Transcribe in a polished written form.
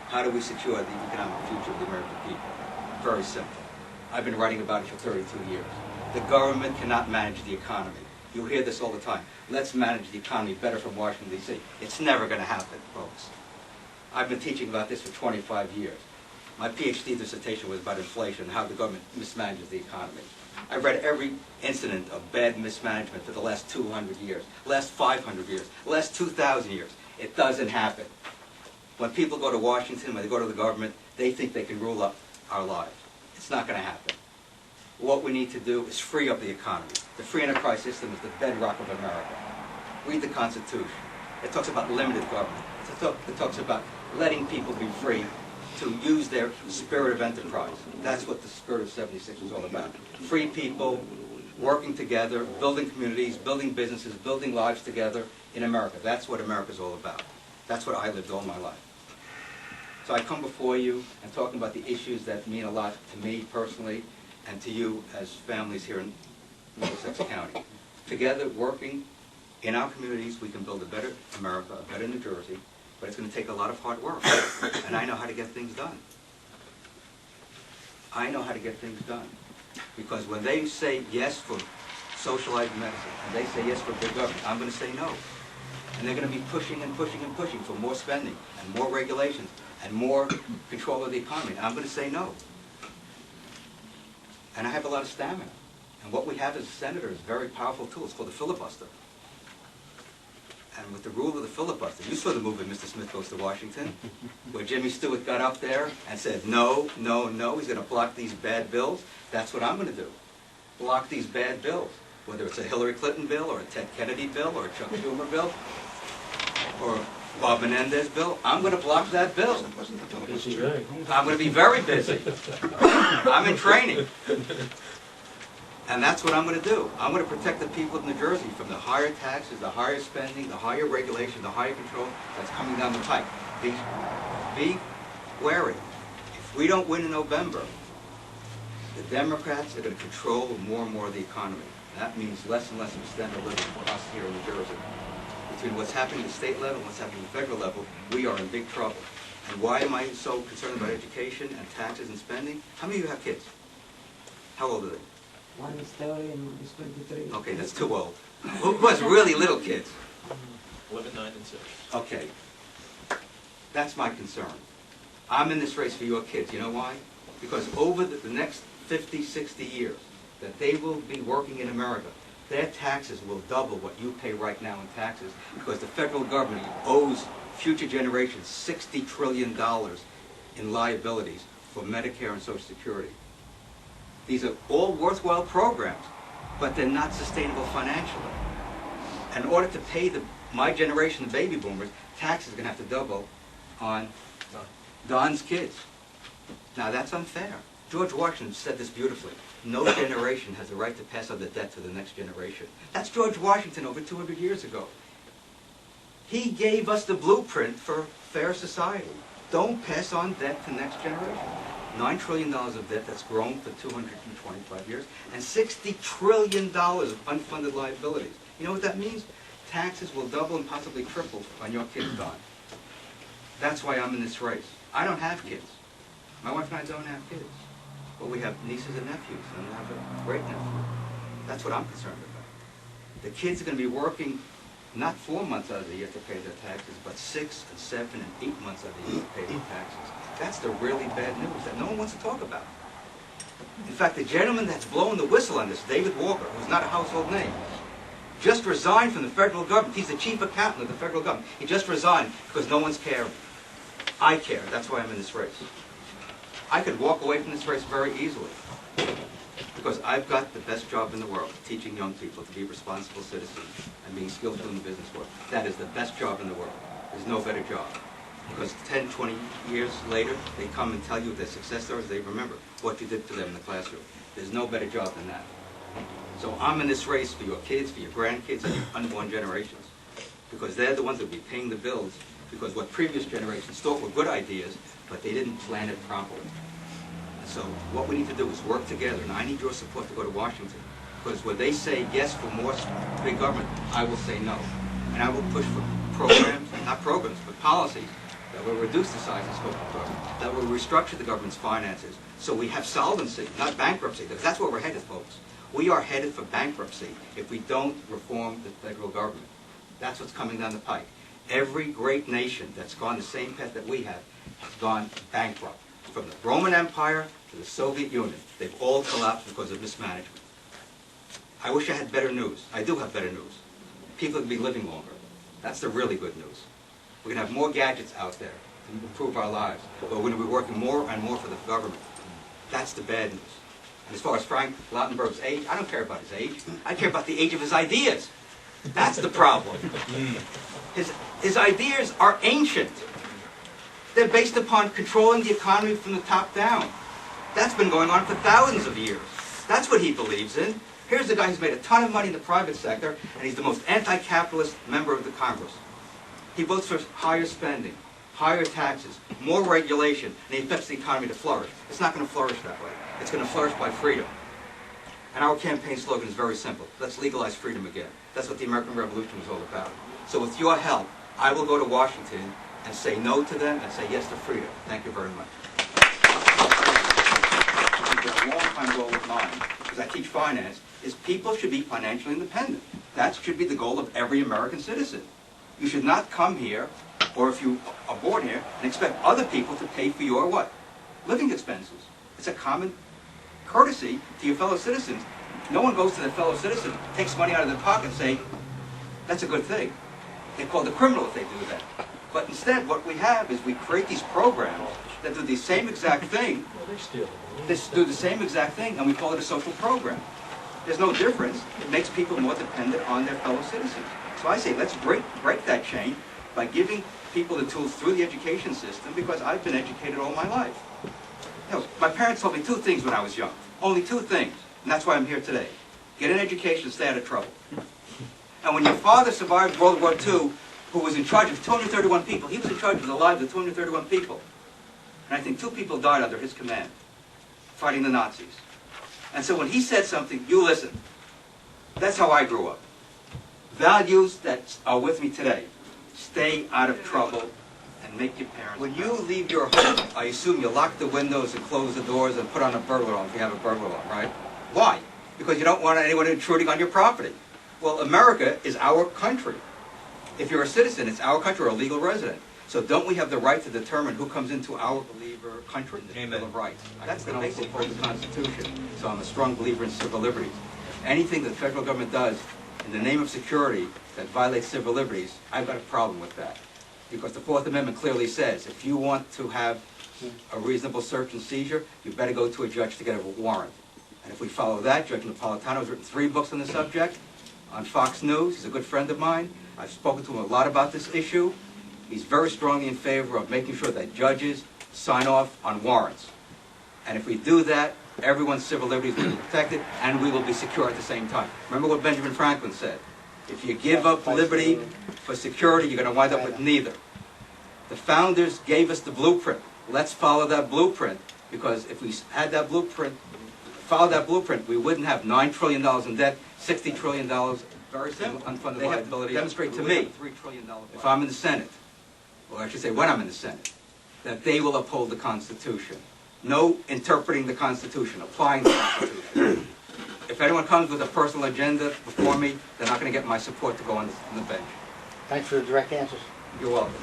How do we secure the economic future of the American people? Very simple. I've been writing about it for 32 years. The government cannot manage the economy. You hear this all the time. Let's manage the economy better from Washington, D.C. It's never going to happen, folks. I've been teaching about this for 25 years. My PhD dissertation was about inflation and how the government mismanages the economy. I've read every incident of bad mismanagement for the last 200 years, last 500 years, last 2,000 years. It doesn't happen. When people go to Washington, when they go to the government, they think they can rule up our lives. It's not going to happen. What we need to do is free up the economy. The free enterprise system is the bedrock of America. Read the Constitution. It talks about limited government. It talks about letting people be free to use their spirit of enterprise. That's what the spirit of 76 was all about. Free people working together, building communities, building businesses, building lives together in America. That's what America's all about. That's what I lived all my life. So I come before you and talking about the issues that mean a lot to me personally and to you as families here in Middlesex County. Together, working in our communities, we can build a better America, a better New Jersey, but it's going to take a lot of hard work. And I know how to get things done. I know how to get things done. Because when they say yes for socialized medicine, and they say yes for big government, I'm going to say no. And they're going to be pushing and pushing and pushing for more spending and more regulations and more control of the economy. And I'm going to say no. And I have a lot of stamina. And what we have as a senator is a very powerful tool. It's called the filibuster. And with the rule of the filibuster, you saw the movie Mr. Smith Goes to Washington, where Jimmy Stewart got up there and said, no, no, no, he's going to block these bad bills. That's what I'm going to do. Block these bad bills. Whether it's a Hillary Clinton bill, or a Ted Kennedy bill, or a Chuck Schumer bill, or a Bob Menendez bill, I'm going to block that bill. I'm going to be very busy. I'm in training. And that's what I'm going to do. I'm going to protect the people of New Jersey from the higher taxes, the higher spending, the higher regulation, the higher control that's coming down the pike. Be wary. If we don't win in November, the Democrats are going to control more and more of the economy. That means less and less of standard living for us here in New Jersey. Between what's happening at the state level and what's happening at the federal level, we are in big trouble. And why am I so concerned about education and taxes and spending? How many of you have kids? How old are they? One is 30 and one is 23. Okay, that's too old. Who was really little kids? 11, 9, and 6. Okay. That's my concern. I'm in this race for your kids. You know why? Because over the next 50, 60 years that they will be working in America, their taxes will double what you pay right now in taxes, because the federal government owes future generations $60 trillion in liabilities for Medicare and Social Security. These are all worthwhile programs, but they're not sustainable financially. In order to pay my generation of baby boomers, taxes are going to have to double on Don's kids. Now that's unfair. George Washington said this beautifully. No generation has the right to pass on the debt to the next generation. That's George Washington over 200 years ago. He gave us the blueprint for fair society. Don't pass on debt to the next generation. $9 trillion of debt that's grown for 225 years, and $60 trillion of unfunded liabilities. You know what that means? Taxes will double and possibly triple on your kids' Don. That's why I'm in this race. I don't have kids. My wife and I don't have kids. But we have nieces and nephews, and I have a great nephew. That's what I'm concerned about. The kids are going to be working not 4 months out of the year to pay their taxes, but 6 and 7 and 8 months out of the year to pay their taxes. That's the really bad news that no one wants to talk about. In fact, the gentleman that's blowing the whistle on this, David Walker, who's not a household name, just resigned from the federal government. He's the chief accountant of the federal government. He just resigned because no one's caring. I care. That's why I'm in this race. I could walk away from this race very easily because I've got the best job in the world, teaching young people to be responsible citizens and being skillful in the business world. That is the best job in the world. There's no better job. Because 10, 20 years later, they come and tell you their success stories. They remember what you did to them in the classroom. There's no better job than that. So I'm in this race for your kids, for your grandkids, and your unborn generations. Because they're the ones that will be paying the bills, because what previous generations thought were good ideas, but they didn't plan it properly. So what we need to do is work together, and I need your support to go to Washington. Because when they say yes for more big government, I will say no. And I will push for programs, not programs, but policies, that will reduce the size and scope of government, that will restructure the government's finances so we have solvency, not bankruptcy, because that's where we're headed, folks. We are headed for bankruptcy if we don't reform the federal government. That's what's coming down the pike. Every great nation that's gone the same path that we have has gone bankrupt. From the Roman Empire to the Soviet Union, they've all collapsed because of mismanagement. I wish I had better news. I do have better news. People will be living longer. That's the really good news. We're going to have more gadgets out there to improve our lives, but we're going to be working more and more for the government. That's the bad news. And as far as Frank Lautenberg's age, I don't care about his age. I care about the age of his ideas. That's the problem. His ideas are ancient. They're based upon controlling the economy from the top down. That's been going on for thousands of years. That's what he believes in. Here's a guy who's made a ton of money in the private sector, and he's the most anti-capitalist member of the Congress. He votes for higher spending, higher taxes, more regulation, and he expects the economy to flourish. It's not going to flourish that way. It's going to flourish by freedom. And our campaign slogan is very simple. Let's legalize freedom again. That's what the American Revolution was all about. So with your help, I will go to Washington and say no to them and say yes to freedom. Thank you very much. A long-time goal of mine, because I teach finance, is people should be financially independent. That should be the goal of every American citizen. You should not come here, or if you are born here, and expect other people to pay for your what? Living expenses. It's a common courtesy to your fellow citizens. No one goes to their fellow citizen, takes money out of their pocket and say, that's a good thing. They're called a criminal if they do that. But instead, what we have is we create these programs that do the same exact thing. They do the same exact thing, and we call it a social program. There's no difference. It makes people more dependent on their fellow citizens. So I say, let's break that chain by giving people the tools through the education system, because I've been educated all my life. You know, my parents told me two things when I was young. Only two things, and that's why I'm here today. Get an education, stay out of trouble. And when your father survived World War II, who was in charge of 231 people, he was in charge of the lives of 231 people. And I think 2 people died under his command, fighting the Nazis. And so when he said something, you listen. That's how I grew up. Values that are with me today. Stay out of trouble and make your parents. When you leave your home, I assume you lock the windows and close the doors and put on a burglar alarm if you have a burglar alarm, right? Why? Because you don't want anyone intruding on your property. Well, America is our country. If you're a citizen, it's our country or a legal resident. So don't we have the right to determine who comes into our believer country? The Bill of Rights. That's the basic part of the Constitution. So I'm a strong believer in civil liberties. Anything that the federal government does in the name of security that violates civil liberties, I've got a problem with that. Because the Fourth Amendment clearly says if you want to have a reasonable search and seizure, you better go to a judge to get a warrant. And if we follow that, Judge Napolitano has written 3 books on the subject. On Fox News, he's a good friend of mine. I've spoken to him a lot about this issue. He's very strongly in favor of making sure that judges sign off on warrants. And if we do that, everyone's civil liberties will be protected, and we will be secure at the same time. Remember what Benjamin Franklin said. If you give up liberty for security, you're going to wind up with neither. The founders gave us the blueprint. Let's follow that blueprint, because if we had that blueprint, followed that blueprint, we wouldn't have $9 trillion in debt, $60 trillion, very simple, unfunded liability. They have to demonstrate to me, if I'm in the Senate, or I should say when I'm in the Senate, that they will uphold the Constitution. No interpreting the Constitution, applying the Constitution. If anyone comes with a personal agenda before me, they're not going to get my support to go on the bench. Thanks for the direct answers. You're welcome.